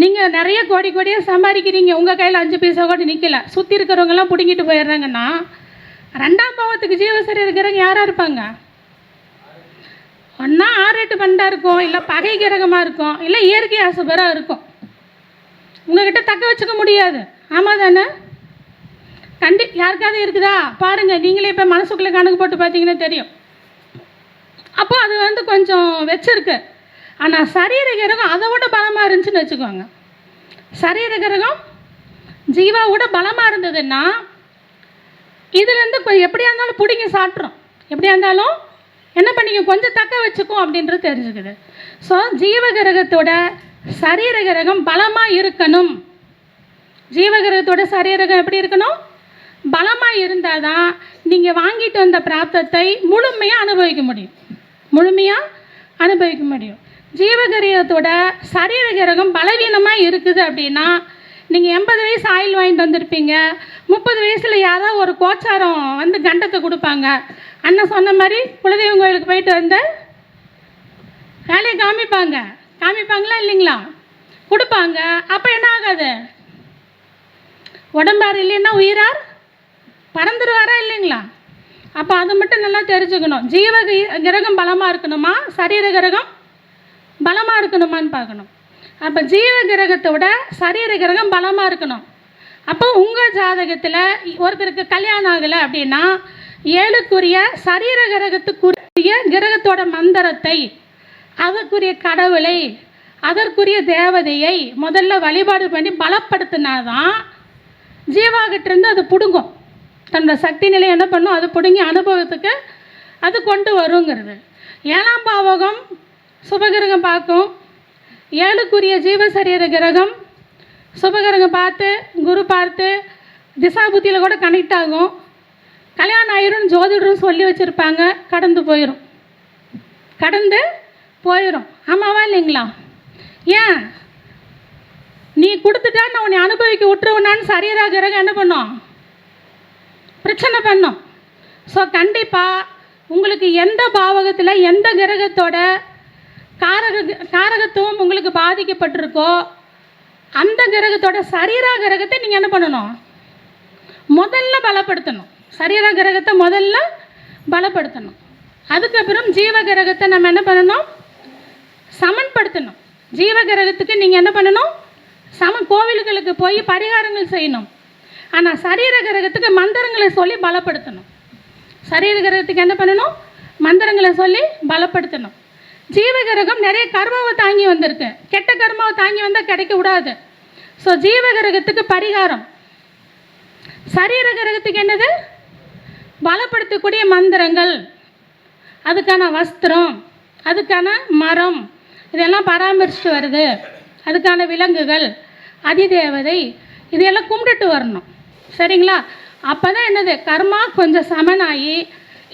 நீங்கள் நிறைய கோடியாக சம்பாதிக்கிறீங்க, உங்கள் கையில் 5 பைசா கூட நிற்கல, சுற்றி இருக்கிறவங்கெல்லாம் பிடுங்கிட்டு போயிடுறாங்கன்னா 2ஆம் பாவத்துக்கு ஜீவ சரீர கிரகம் யாராக இருப்பாங்க? ஒன்றா 6-8 பண்டாக இருக்கும், இல்லை பகை கிரகமாக இருக்கும், இல்லை இயற்கை அசுபராக இருக்கும். உங்கள்கிட்ட தக்க வச்சுக்க முடியாது. ஆமாம் தானே? யாருக்காவது இருக்குதா பாருங்கள். நீங்களே இப்போ மனசுக்குள்ளே கணக்கு போட்டு பார்த்தீங்கன்னா தெரியும். அப்போ அது வந்து கொஞ்சம் வச்சுருக்கு. ஆனால் சரீர கிரகம் அதை விட பலமாக இருந்துச்சுன்னு வச்சுக்கோங்க. சரீர கிரகம் ஜீவாவோட பலமாக இருந்ததுன்னா இதுலேருந்து எப்படியா இருந்தாலும் பிடிங்கி சாப்பிட்றோம், எப்படியா இருந்தாலும் என்ன பண்ணிக்க கொஞ்சம் தக்க வச்சுக்கும் அப்படின்றது தெரிஞ்சுக்குது. ஸோ ஜீவகிரகத்தோட சரீர கிரகம் பலமாக இருக்கணும். ஜீவகிரகத்தோட சரீரகம் எப்படி இருக்கணும்? பலமாக இருந்தால் தான் நீங்கள் வாங்கிட்டு வந்த பிராப்தத்தை முழுமையாக அனுபவிக்க முடியும், முழுமையாக அனுபவிக்க முடியும். ஜீவகிரகத்தோட சரீர கிரகம் பலவீனமாக இருக்குது அப்படின்னா நீங்கள் 80 வயசு ஆயில் வாங்கிட்டு வந்திருப்பீங்க, 30 வயசில் யாரோ ஒரு கோச்சாரம் வந்து கண்டத்தை கொடுப்பாங்க. அண்ணன் சொன்ன மாதிரி குலதெய்வம் கோயிலுக்கு போயிட்டு வந்து வேலையை காமிப்பாங்களா இல்லைங்களா? கொடுப்பாங்க. அப்போ என்ன ஆகாது? உடம்பார் இல்லைன்னா உயிரார் பறந்துடுவாரா இல்லைங்களா? அப்போ அதை மட்டும் நல்லா தெரிஞ்சுக்கணும். கிரகம் பலமாக இருக்கணுமா, சரீர கிரகம் பலமாக இருக்கணுமான்னு பார்க்கணும். அப்போ ஜீவ கிரகத்தோட சரீர கிரகம் பலமாக இருக்கணும். அப்போ உங்கள் ஜாதகத்தில் ஒருத்தருக்கு கல்யாணம் ஆகலை அப்படின்னா 7க்குரிய சரீர கிரகத்துக்குரிய கிரகத்தோட மந்திரத்தை, அதற்குரிய கடவுளை, அதற்குரிய தேவதையை முதல்ல வழிபாடு பண்ணி பலப்படுத்தினாதான் ஜீவாகிட்டிருந்து அது பிடுங்கும். தன்னோட சக்தி நிலை என்ன பண்ணும்? அது பிடுங்கி அனுபவத்துக்கு அது கொண்டு வருங்கிறது. 7ஆம் பாவகம் சுபகிரகம் பார்க்கும். 7க்குரிய ஜீவசரீர கிரகம் சுபகிரகம் பார்த்து குரு பார்த்து திசாபுத்தியில் கூட கனெக்ட் ஆகும். கல்யாணம் ஆயிரும் ஜோதிடரும் சொல்லி வச்சுருப்பாங்க, கடந்து போயிடும். ஆமாவா இல்லைங்களா? ஏன் நீ கொடுத்துட்டா நான் உன்னை அனுபவிக்க விட்டுருவேனான்னு சரீர கிரகம் என்ன பண்ணும்? பிரச்சனை பண்ணும். ஸோ கண்டிப்பாக உங்களுக்கு எந்த பாவகத்தில் எந்த கிரகத்தோட காரகத்துவம் உங்களுக்கு பாதிக்கப்பட்டிருக்கோ அந்த கிரகத்தோட சரீர கிரகத்தை நீங்கள் என்ன பண்ணணும்? முதல்ல பலப்படுத்தணும். சரீர கிரகத்தை முதல்ல பலப்படுத்தணும். அதுக்கப்புறம் ஜீவ கிரகத்தை நம்ம என்ன பண்ணணும்? சமன்படுத்தணும். ஜீவ கிரகத்துக்கு நீங்கள் என்ன பண்ணணும்? கோவில்களுக்கு போய் பரிகாரங்கள் செய்யணும். ஆனால் சரீர கிரகத்துக்கு மந்திரங்களை சொல்லி பலப்படுத்தணும். சரீர கிரகத்துக்கு என்ன பண்ணணும்? மந்திரங்களை சொல்லி பலப்படுத்தணும். ஜீவகிரகம் நிறைய கர்மாவை தாங்கி வந்திருக்கு. கெட்ட கர்மாவை தாங்கி வந்தால் கிடைக்க விடாது. ஸோ ஜீவகிரகத்துக்கு பரிகாரம், சரீர கிரகத்துக்கு என்னது? பலப்படுத்தக்கூடிய மந்திரங்கள், அதுக்கான வஸ்திரம், அதுக்கான மரம், இதெல்லாம் பராமரிச்சுட்டு வருது. அதுக்கான விலங்குகள், அதிதேவதை, இதையெல்லாம் கும்பிட்டுட்டு வரணும். சரிங்களா? அப்போ தான் என்னது? கர்மா கொஞ்சம் சமனாகி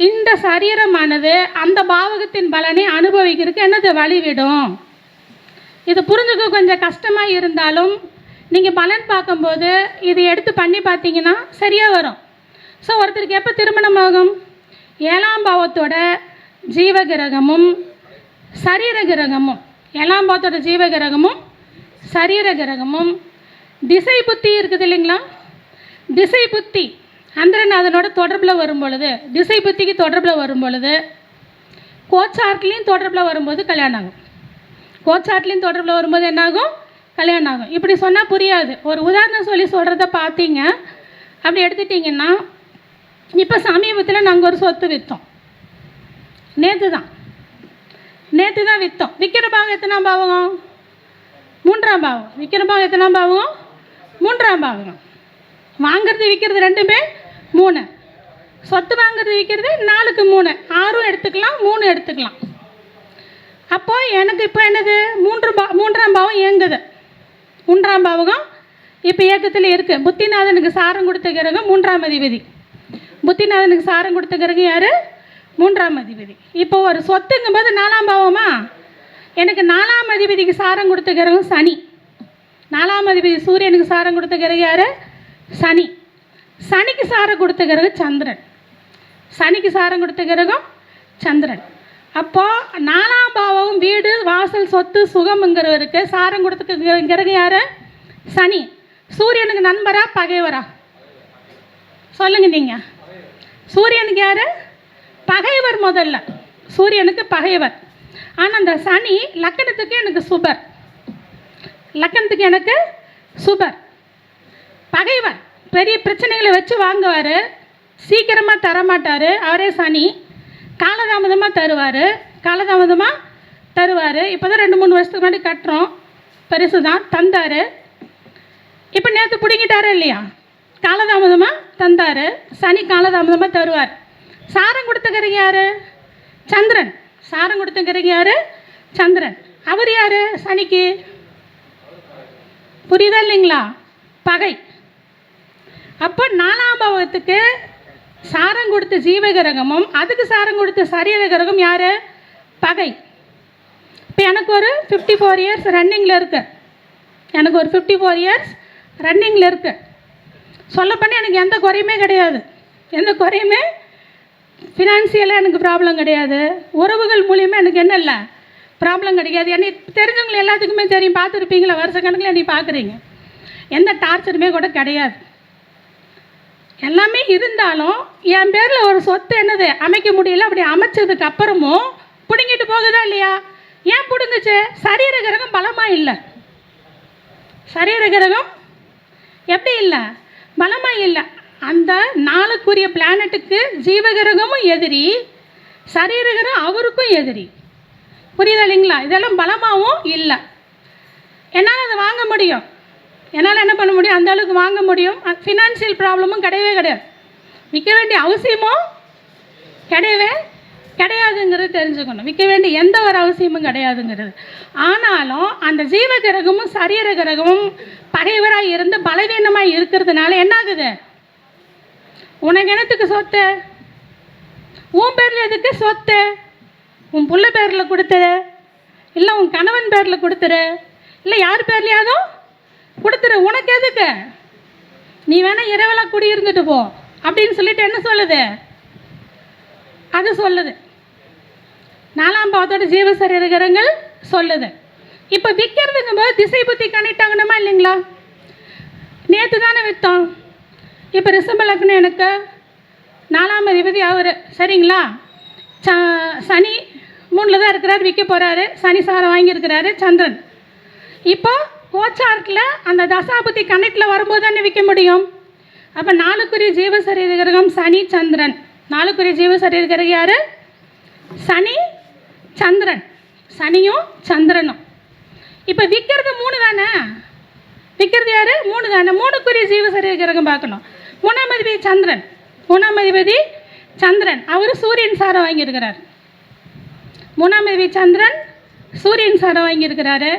இந்த சரீரமானது அந்த பாவகத்தின் பலனை அனுபவிக்கிறதுக்கு என்னது? வழிவிடும். இது புரிஞ்சுக்க கொஞ்சம் கஷ்டமாக இருந்தாலும் நீங்கள் பலன் பார்க்கும்போது இதை எடுத்து பண்ணி பார்த்தீங்கன்னா சரியாக வரும். ஸோ ஒருத்தருக்கு எப்போ திருமணம் ஆகும்? 7ஆம் பாவத்தோட ஜீவகிரகமும் சரீர கிரகமும், 7ஆம் பாவத்தோட ஜீவகிரகமும் சரீர கிரகமும் திசை புத்தி இருக்குது இல்லைங்களா? திசை புத்தி அந்தரநாதனோட தொடர்பில் வரும் பொழுது, திசை புத்திக்கு தொடர்பில் வரும் பொழுது, கோச்சாட்லேயும் தொடர்பில் வரும்போது கல்யாணம் ஆகும். கோச்சாட்லேயும் தொடர்பில் வரும்போது என்னாகும்? கல்யாணம் ஆகும். இப்படி சொன்னால் புரியாது. ஒரு உதாரணம் சொல்லி சொல்கிறத பார்த்தீங்க அப்படி எடுத்துட்டிங்கன்னா, இப்போ சமீபத்தில் நாங்கள் ஒரு சொத்து விற்றோம். நேற்று தான் விற்றோம். விற்கிற பாவம் எத்தனாம் பாவகம்? 3ஆம் பாவம். விற்கிற பாவம் எத்தனாம் பாவகம்? 3ஆம் பாவகம். வாங்கிறது விற்கிறது ரெண்டுமே 3. சொத்து வாங்கிறது விற்கிறது 4க்கு 3, 6 எடுத்துக்கலாம், 3 எடுத்துக்கலாம். அப்போது எனக்கு இப்போ என்னது? 3ஆம் பாவம் இயங்குது. 3ஆம் பாவகம் இப்போ இயக்கத்தில் இருக்குது. புத்திநாதனுக்கு சாரம் கொடுத்த கிரகம் 3ஆம் அதிபதி. புத்திநாதனுக்கு சாரம் கொடுத்த கிரகம் யார்? 3ஆம் அதிபதி. இப்போ ஒரு சொத்துங்கும் போது 4ஆம் பாவமா? எனக்கு 4ஆம் அதிபதிக்கு சாரம் கொடுத்த கிரகம் சனி. 4ஆம் அதிபதி சூரியனுக்கு சாரம் கொடுத்த கிரகம் யார்? சனி. சனிக்கு சாரம் கொடுத்த கிரகம் சந்திரன். சனிக்கு சாரம் கொடுத்த கிரகம் சந்திரன். அப்போது 4ஆம் பாவம் வீடு வாசல் சொத்து சுகம்ங்கிறவருக்கு சாரம் கொடுத்த கிரகம் யார்? சனி. சூரியனுக்கு நண்பரா பகைவரா? சொல்லுங்க நீங்கள். சூரியனுக்கு யார்? பகைவர். முதல்ல சூரியனுக்கு பகைவர். ஆனால் அந்த சனி லக்கணத்துக்கு எனக்கு சுபர். லக்கணத்துக்கு எனக்கு சுபர். பகைவர். பெரிய பிரச்சனைகளை வச்சு வாங்குவார், சீக்கிரமாக தரமாட்டார். அவரே சனி. காலதாமதமாக தருவார். இப்போ தான் 2-3 வருஷத்துக்கு முன்னாடி கட்டுறோம், பெருசு தான், தந்தார். இப்போ நேற்று பிடிங்கிட்டாரு இல்லையா? காலதாமதமாக தந்தார், சனி காலதாமதமாக தருவார். சாரம் கொடுத்த கிரகம் யார்? சந்திரன். சாரம் கொடுத்த கிரகம் யார்? சந்திரன். அவர் யார் சனிக்கு? புரியுதா இல்லைங்களா? பகை. அப்போ 4ஆம் பாவத்துக்கு சாரம் கொடுத்த ஜீவகிரகமும் அதுக்கு சாரம் கொடுத்த சரீர கிரகம் யார்? பகை. இப்போ எனக்கு ஒரு 54 இயர்ஸ் ரன்னிங்கில் இருக்குது. எனக்கு ஒரு 54 இயர்ஸ் ரன்னிங்கில் இருக்குது. சொல்லப்போனால் எனக்கு எந்த குறையுமே கிடையாது. எந்த குறையுமே ஃபினான்சியலாக எனக்கு ப்ராப்ளம் கிடையாது. உறவுகள் மூலியமாக எனக்கு என்ன இல்லை ப்ராப்ளம் கிடையாது. என்னை தெரிஞ்சவங்க எல்லாத்துக்குமே தெரியும், பார்த்துருப்பீங்களா, வருஷக்கணக்கில் என்னை பார்க்குறீங்க. எந்த டார்ச்சருமே கூட கிடையாது. எல்லாமே இருந்தாலும் என் பேரில் ஒரு சொத்து என்னது அமைக்க முடியல. அப்படி அமைச்சதுக்கு அப்புறமும் பிடுங்கிட்டு போகுதா இல்லையா? ஏன் பிடுங்குச்சு? சரீர கிரகம் பலமாக இல்லை. சரீர கிரகம் எப்படி இல்லை? பலமாக இல்லை. அந்த நாளுக்குரிய பிளானட்டுக்கு ஜீவகிரகமும் எதிரி, சரீர கிரகம் அவருக்கும் எதிரி. புரியுதா இல்லைங்களா? இதெல்லாம் பலமாகவும் இல்லை. என்னால் அதை வாங்க முடியும், என்னால் என்ன பண்ண முடியும், அந்த அளவுக்கு வாங்க முடியும். ஃபினான்ஷியல் ப்ராப்ளமும் கிடையவே கிடையாது. விற்க வேண்டிய அவசியமும் கிடையாதுங்கிறது தெரிஞ்சுக்கணும். விற்க வேண்டிய எந்த ஒரு அவசியமும் கிடையாதுங்கிறது. ஆனாலும் அந்த ஜீவ கிரகமும் சரீர கிரகமும் பகைவராக இருந்து பலவீனமாக இருக்கிறதுனால என்ன ஆகுது? உனக்கு என்னத்துக்கு சொத்து? உன் பேரில் எதுக்கு சொத்து? உன் புள்ள பேரில் கொடுத்துரு, இல்லை உன் கணவன் பேரில் கொடுத்துரு, இல்லை யார் பேர்லையாவது கொடுத்துரு. உனக்கு எதுக்கு? நீ வேணா இரவலாக குடியிருந்துட்டு போ அப்படின்னு சொல்லிட்டு என்ன சொல்லுது? அது சொல்லுது. 4ஆம் பாவத்தோட ஜீவசரீர கிரகங்கள் சொல்லுது. இப்போ விற்கிறதுங்கும் போது திசை புத்தி கனெக்ட் ஆகணுமா இல்லைங்களா? நேற்று தானே விற்றோம். இப்போ ரிஷப லக்னம் எனக்கு 4ஆம் அதிபதி அவர், சரிங்களா? சனி 3ல் தான் இருக்கிறார், விற்க போகிறாரு. சனி சாரம் வாங்கியிருக்கிறாரு சந்திரன். இப்போ கோச்சார்ட்டில் அந்த தசாபுத்தி கனெக்டில் வரும்போது தானே விற்க முடியும். அப்போ 4க்குரிய ஜீவசரீர கிரகம் சனி சந்திரன். 4க்குரிய ஜீவசரீர கிரகம் யார்? சனி சந்திரன். சனியும் சந்திரனும். இப்போ விற்கிறது 3 தானே? விற்கிறது யார்? 3 தானே? 3க்குரிய ஜீவசரீர கிரகம் பார்க்கணும். 3ஆம் அதிபதி சந்திரன். 3ஆம் அதிபதி சந்திரன் அவர் சூரியன் சாரம் வாங்கியிருக்கிறார். 3ஆம் அதிபதி சந்திரன் சூரியன் சாரம் வாங்கியிருக்கிறாரு.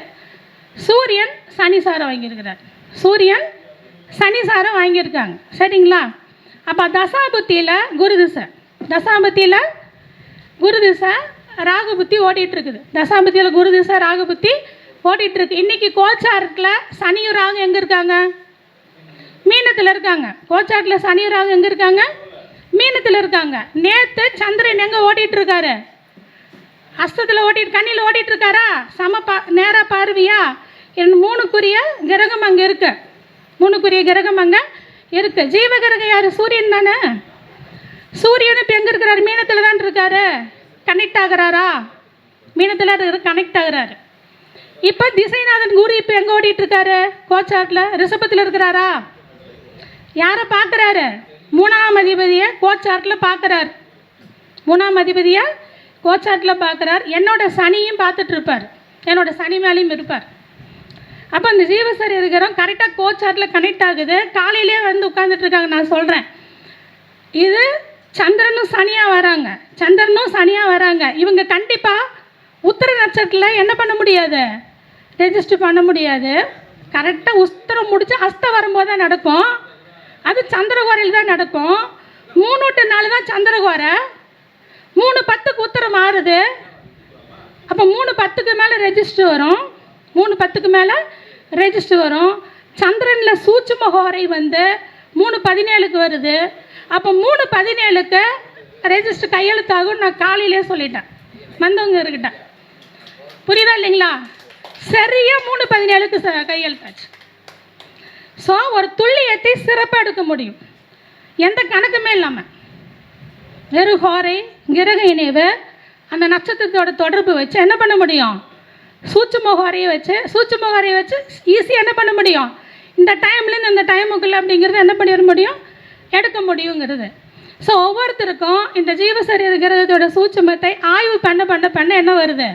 சூரியன் சனி சாரம் வாங்கியிருக்கிறார். சூரியன் சனி சாரம் வாங்கியிருக்காங்க, சரிங்களா? அப்போ தசாபுத்தியில் குரு திசை, தசாபுத்தியில் குரு திசை ராகு புத்தி ஓடிட்டுருக்குது. தசாபுத்தியில் குரு திசை ராகு புத்தி ஓடிட்டுருக்கு. இன்றைக்கி கோச்சாரத்தில் சனியும் ராகு எங்கே இருக்காங்க? மீனத்தில் இருக்காங்க. கோச்சாரத்தில் சனியும் ராகு எங்கே இருக்காங்க? மீனத்தில் இருக்காங்க. நேற்று சந்திரன் எங்கே ஓடிட்டுருக்காரு? அஸ்தத்தில் கண்ணியில் ஓடிட்டுருக்காரா? நேராக பார்வையா? 3க்குரிய கிரகம் அங்கே இருக்கு. 3க்குரிய கிரகம் அங்கே இருக்கு. ஜீவகிரகம் யார்? சூரியன் தானே. சூரியன் இப்போ எங்கே இருக்கிறாரு? மீனத்தில் தான் இருக்காரு. கனெக்ட் ஆகிறாரா? மீனத்தில் கனெக்ட் ஆகிறாரு. இப்போ திசைநாதன் குரு இப்போ எங்கே ஓடிட்டுருக்காரு? கோச்சாட்டில் ரிஷபத்தில் இருக்கிறாரா? யாரை பார்க்குறாரு? 3ஆம் அதிபதியை கோச்சாட்டில் பார்க்குறாரு. 3ஆம் அதிபதியை கோச்சாட்டில் பார்க்குறார். என்னோட சனியும் பார்த்துட்டு இருப்பார், என்னோட சனி மேலேயும் இருப்பார். அப்போ அந்த ஜீவசரி இருக்கிறோம் கரெக்டாக கோச்சாட்டில் கனெக்ட் ஆகுது. காலையிலே வந்து உட்காந்துட்டு இருக்காங்க. நான் சொல்கிறேன், இது சந்திரனும் சனியாக வராங்க, சந்திரனும் சனியாக வராங்க. இவங்க கண்டிப்பாக உத்திர நட்சத்திரத்தில் என்ன பண்ண முடியாது? ரெஜிஸ்டர் பண்ண முடியாது. கரெக்டாக உத்திரம் முடித்து ஹஸ்தம் வரும்போது தான் நடக்கும். அது சந்திரகோரையில் தான் நடக்கும். 3-4 தான் சந்திரகோரை. 3-10க்கு உத்தரம் மாறுது. அப்போ 3-10க்கு மேலே ரெஜிஸ்டர் வரும். 3-10க்கு மேலே ரெஜிஸ்டர் வரும். சந்திரனில் சூட்சும ஹோரை வந்து 3-17க்கு வருது. அப்போ 3-17க்கு ரெஜிஸ்டர் கையெழுத்தாகும். நான் காலையிலே சொல்லிட்டேன் வந்தவங்க இருக்கிட்ட. புரியுதா இல்லைங்களா? சரியாக 3-17க்கு கையெழுத்தாச்சு. ஸோ ஒரு துல்லியத்தை சிறப்பாக எடுக்க முடியும், எந்த கணக்குமே இல்லாமல். வெறும் ஹோரை கிரக இணைவு அந்த நட்சத்திரத்தோட தொடர்பு வச்சு என்ன பண்ண முடியும்? சூட்சும ஹோரையை வச்சு ஈஸியாக என்ன பண்ண முடியும்? இந்த டைம்லேருந்து இந்த டைமுக்குள்ளே அப்படிங்கிறது என்ன பண்ணிட முடியும்? எடுக்க முடியுங்கிறது. ஸோ ஒவ்வொருத்தருக்கும் இந்த ஜீவசரீர கிரகத்தோட சூட்சுமத்தை ஆய்வு பண்ண என்ன வருது?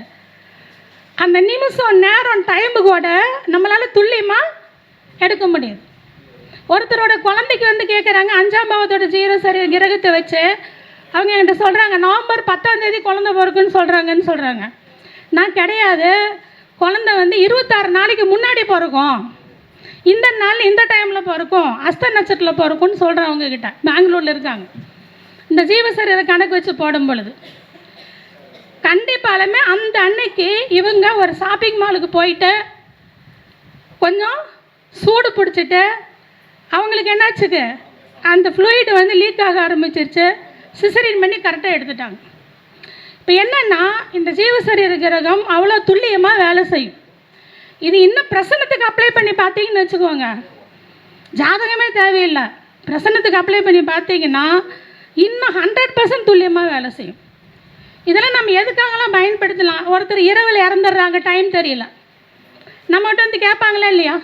அந்த நிமிஷம் நேரம் டைமு கூட நம்மளால் துல்லியமாக எடுக்க முடியுது. ஒருத்தரோட குழந்தைக்கு வந்து கேட்குறாங்க 5ஆம் பாவத்தோட ஜீவ சரீர கிரகத்தை வச்சு அவங்க என்கிட்ட சொல்கிறாங்க நவம்பர் 10ஆம் தேதி குழந்தை பிறக்குன்னு சொல்கிறாங்க. நான் கிடையாது, குழந்தை வந்து 26 நாளைக்கு முன்னாடி பிறக்கும், இந்த நாள் இந்த டைமில் பிறக்கும், அஸ்த நட்சத்திரத்தில் பிறக்கும்னு சொல்கிறவங்க கிட்ட பெங்களூரில் இருக்காங்க. இந்த ஜீவசரீர கணக்கு வச்சு போடும் பொழுது கண்டிப்பாலுமே அந்த அன்னைக்கு இவங்க ஒரு ஷாப்பிங் மாலுக்கு போயிட்டு கொஞ்சம் சூடு பிடிச்சிட்டு அவங்களுக்கு என்னாச்சுக்கு அந்த ஃப்ளூயிட் வந்து லீக் ஆக ஆரம்பிச்சிருச்சு. சிசரின் பண்ணி கரெக்டாக எடுத்துட்டாங்க. இப்போ என்னென்னா இந்த ஜீவசரீர கிரகம் அவ்வளோ துல்லியமாக வேலை செய்யும். இது இன்னும் பிரசன்னத்துக்கு அப்ளை பண்ணி பார்த்தீங்கன்னு வச்சுக்கோங்க, ஜாதகமே தேவையில்லை, பிரசன்னத்துக்கு அப்ளை பண்ணி பார்த்தீங்கன்னா இன்னும் 100% துல்லியமாக வேலை செய்யும். இதெல்லாம் நம்ம எதுக்காகலாம் பயன்படுத்தலாம். ஒருத்தர் இரவில் இறந்துடுறாங்க, டைம் தெரியல, நம்மகிட்ட வந்து கேட்பாங்களா இல்லையா,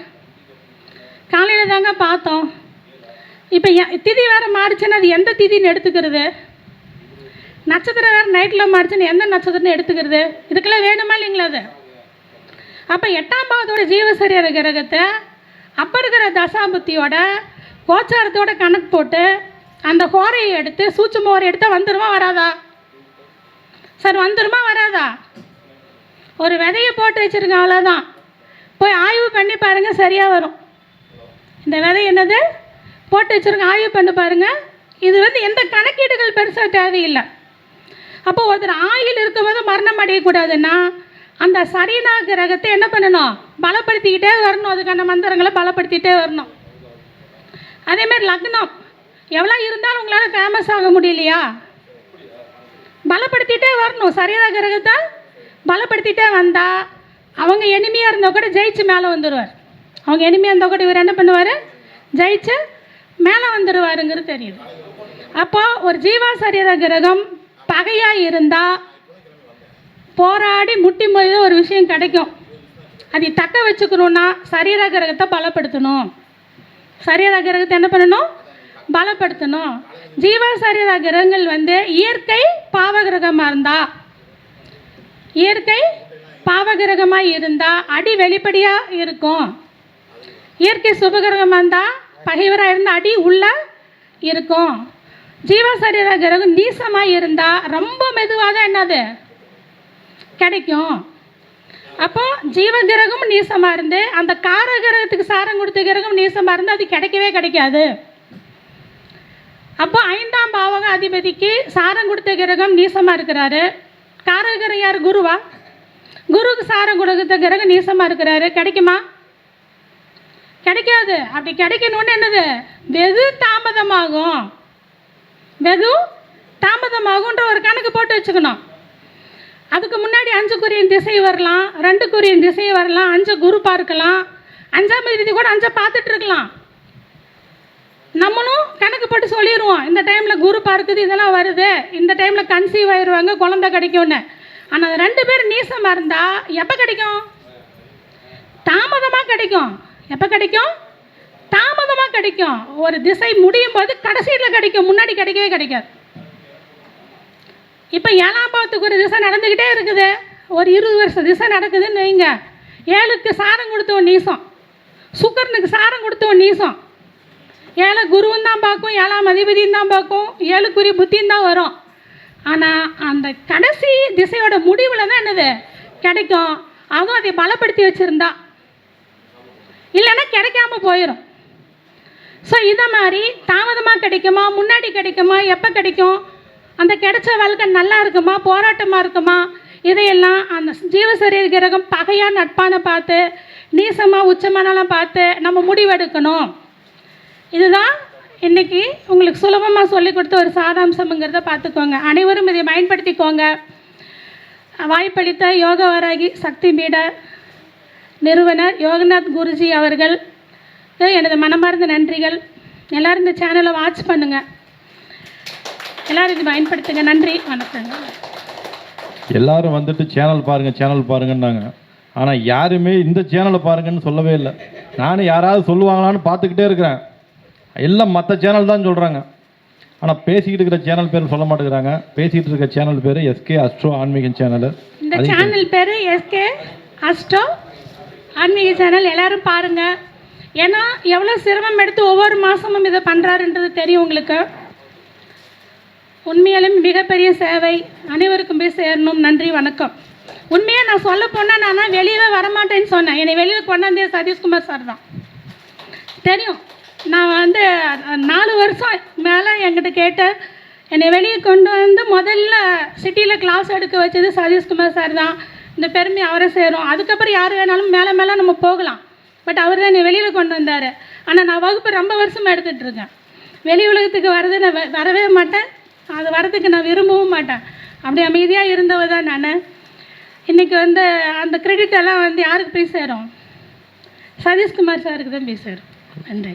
காலையில் தாங்க பார்த்தோம், இப்போ திதி வேறு மாறிச்சுன்னா அது எந்த திதின்னு எடுத்துக்கிறது, நட்சத்திரம் வேறு நைட்டில் மாறிச்சுன்னு எந்த நட்சத்திரம்னு எடுத்துக்கிறது, இதுக்கெல்லாம் வேணுமா இல்லைங்களா அது. அப்போ 8ஆம் பாவத்தோட ஜீவசரீர கிரகத்தை அப்போ இருக்கிற தசாபுத்தியோட கோச்சாரத்தோட கணக்கு போட்டு அந்த ஹோரையை எடுத்து சூட்சும ஹோரை எடுத்தால் வந்துருமா வராதா சார், வந்துருமா வராதா. ஒரு விதையை போட்டு வச்சுருங்க, அவ்வளோதான், போய் ஆய்வு பண்ணி பாருங்கள் சரியாக வரும். இந்த விதை என்னது போட்டு வச்சுருங்க, ஆய்வு பண்ணி பாருங்கள். இது வந்து எந்த கணக்கீடுகள் பெருசாக தேவையில்லை. அப்போ ஒருத்தர் ஆயில் இருக்கும்போது மரணம் அடையக்கூடாதுன்னா அந்த சரீனா கிரகத்தை என்ன பண்ணணும், பலப்படுத்திக்கிட்டே வரணும், அதுக்கான மந்திரங்களை பலப்படுத்திகிட்டே வரணும். அதேமாதிரி லக்னம் எவ்வளோ இருந்தாலும் உங்களால் ஃபேமஸ் ஆக முடியலையா, பலப்படுத்திகிட்டே வரணும். சரீரா கிரகத்தை பலப்படுத்திகிட்டே வந்தால் அவங்க எனிமையாக இருந்தால் கூட ஜெயிச்சு மேலே வந்துடுவார். அவங்க எனிமையாக இருந்தால் கூட இவர் என்ன பண்ணுவார், ஜெயிச்சு மேலே வந்துடுவாருங்கிறது தெரியுது. அப்போது ஒரு ஜீவா சரீர கிரகம் பகையாக இருந்தால் போராடி முட்டி மோதி ஒரு விஷயம் கிடைக்கும். அதை தக்க வச்சுக்கணுன்னா சரீர கிரகத்தை பலப்படுத்தணும். சரீர கிரகத்தை என்ன பண்ணணும், பலப்படுத்தணும். ஜீவா சரீர கிரகங்கள் வந்து இயற்கை பாவகிரகமாக இருந்தால், இயற்கை பாவகிரகமாக இருந்தால் அடி வெளிப்படையாக இருக்கும். இயற்கை சுபகிரகமாக இருந்தால் பகைவராக இருந்தால் அடி உள்ள இருக்கும். ஜீவசரீர கிரகம் நீசமாக இருந்தால் ரொம்ப மெதுவாக தான் என்னது கிடைக்கும். அப்போ ஜீவகிரகமும் நீசமாக இருந்து அந்த காரகிரகத்துக்கு சாரம் கொடுத்த கிரகம் நீசமாக இருந்து அது கிடைக்கவே கிடைக்காது. அப்போ 5ஆம் பாவக அதிபதிக்கு சாரம் கொடுத்த கிரகம் நீசமாக இருக்கிறாரு. காரகிரகம் யார், குருவா, குருவுக்கு சாரம் கொடுத்த கிரகம் நீசமாக இருக்கிறாரு, கிடைக்குமா, கிடைக்காது. அப்படி கிடைக்கணும்னு என்னது வெகு தாமதமாகும், வெகு தாமதமாகுன்ற ஒரு கணக்கு போட்டு வச்சுக்கணும். அதுக்கு முன்னாடி 5 திசை வரலாம், 2 திசை வரலாம், 5 குரு பார்க்கலாம், 5ஆம் தேதி கூட 5 பார்த்துட்டு இருக்கலாம். நம்மளும் கணக்கு போட்டு சொல்லிடுவோம், இந்த டைமில் குரு பார்க்குது, இதெல்லாம் வருது, இந்த டைமில் கன்சீவ் ஆயிடுவாங்க, குழந்தை கிடைக்கும்னு. ஆனால் 2 பேர் நீசமாக இருந்தால் எப்போ கிடைக்கும், தாமதமாக கிடைக்கும். எப்போ கிடைக்கும், தாமதமாக கிடைக்கும். ஒரு திசை முடியும் போது கடைசியில் கிடைக்கும், முன்னாடி கிடைக்கவே கிடைக்காது. இப்போ 7ஆம் பாவத்துக்கு ஒரு திசை நடந்துக்கிட்டே இருக்குது, ஒரு 20 வருஷம் திசை நடக்குதுன்னு வைங்க. 7க்கு சாரம் கொடுத்தவன் நீசம், சுக்கரனுக்கு சாரம் கொடுத்தவன் நீசம். 7 குருவும் தான் பார்க்கும், 7ஆம் அதிபதியும் தான் பார்க்கும், 7க்குரிய புத்தியும் தான் வரும். ஆனால் அந்த கடைசி திசையோட முடிவில் தான் என்னது கிடைக்கும். அதுவும் அதை பலப்படுத்தி வச்சுருந்தா, இல்லைன்னா கிடைக்காம போயிடும். ஸோ இதை மாதிரி தாமதமாக கிடைக்குமா, முன்னாடி கிடைக்குமா, எப்போ கிடைக்கும், அந்த கிடைச்ச வாழ்க்கை நல்லா இருக்குமா, போராட்டமாக இருக்குமா, இதையெல்லாம் அந்த ஜீவசரீர கிரகம் பகையாக நட்பான பார்த்து நீசமாக உச்சமானலாம் பார்த்து நம்ம முடிவெடுக்கணும். இதுதான் இன்றைக்கி உங்களுக்கு சுலபமாக சொல்லி கொடுத்த ஒரு சாராம்சம்ங்கிறத பார்த்துக்கோங்க. அனைவரும் இதை பயன்படுத்திக்கோங்க. வாய்ப்பளித்த யோக வராகி சக்தி பீட நிறுவனர் யோகநாத் குருஜி அவர்கள் எனது மனமார்ந்த நன்றிகள். எல்லோரும் இந்த சேனலை வாட்ச் பண்ணுங்கள், எல்லோரும் இது பயன்படுத்துங்க. நன்றி, வணக்கங்க. எல்லாரும் வந்துட்டு சேனல் பாருங்கன்னாங்க. ஆனால் யாருமே இந்த சேனலை பாருங்கன்னு சொல்லவே இல்லை. நானும் யாராவது சொல்லுவாங்களான்னு பார்த்துக்கிட்டே இருக்கிறேன். எல்லாம் மற்ற சேனல் தான் சொல்கிறாங்க. ஆனால் பேசிக்கிட்டு இருக்கிற சேனல் பேர் சொல்ல மாட்டேங்கிறாங்க. பேசிக்கிட்டு இருக்க சேனல் பேர் எஸ்கே அஸ்ட்ரோ ஆன்மீகம் சேனல். இந்த சேனல் பேர் எஸ்கே அஸ்ட்ரோ ஆன்மீக சேனல். எல்லோரும் பாருங்கள். ஏன்னா எவ்வளோ சிரமம் எடுத்து ஒவ்வொரு மாதமும் இதை பண்ணுறாருன்றது தெரியும் உங்களுக்கு. உண்மையாலும் மிகப்பெரிய சேவை, அனைவருக்கும் போய் சேரணும். நன்றி, வணக்கம். உண்மையாக நான் சொல்ல போனால் நான் வெளியவே வரமாட்டேன்னு சொன்னேன். என்னை வெளியில் கொண்டாந்தே சதீஷ்குமார் சார் தான். தெரியும், நான் 4 வருஷம் மேலே என்கிட்ட கேட்டேன். என்னை வெளியே கொண்டு வந்து முதல்ல சிட்டியில் கிளாஸ் எடுக்க வச்சது சதீஷ்குமார் சார் தான். இந்த பெருமை அவரை சேரும். அதுக்கப்புறம் யார் வேணாலும் மேலே மேலே நம்ம போகலாம், பட் அவர் தான் என்னை வெளியில் கொண்டு வந்தார். ஆனால் நான் வகுப்பு ரொம்ப வருஷமாக எடுத்துகிட்ருக்கேன். வெளி உலகத்துக்கு வர்றது நான் வரவே மாட்டேன், அது வரதுக்கு நான் விரும்பவும் மாட்டேன். அப்படி அமைதியாக இருந்தவ தான் நான். இன்றைக்கி அந்த கிரெடிட் எல்லாம் யாருக்கு போய் சேரும்? சதீஷ்குமார் சாருக்கு தான் போய் சேரும். நன்றி.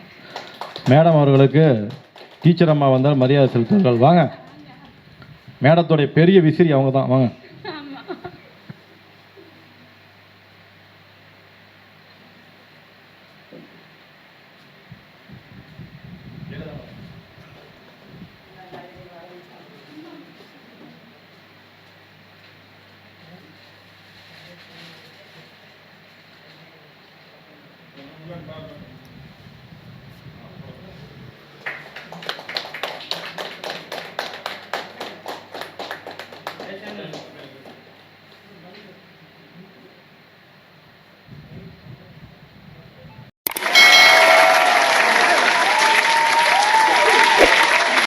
மேடம் அவர்களுக்கு டீச்சர் அம்மா வந்தால் மரியாதை செலுத்துவார்கள். வாங்க, மேடத்தோடைய பெரிய விசிறி அவங்க தான். வாங்க.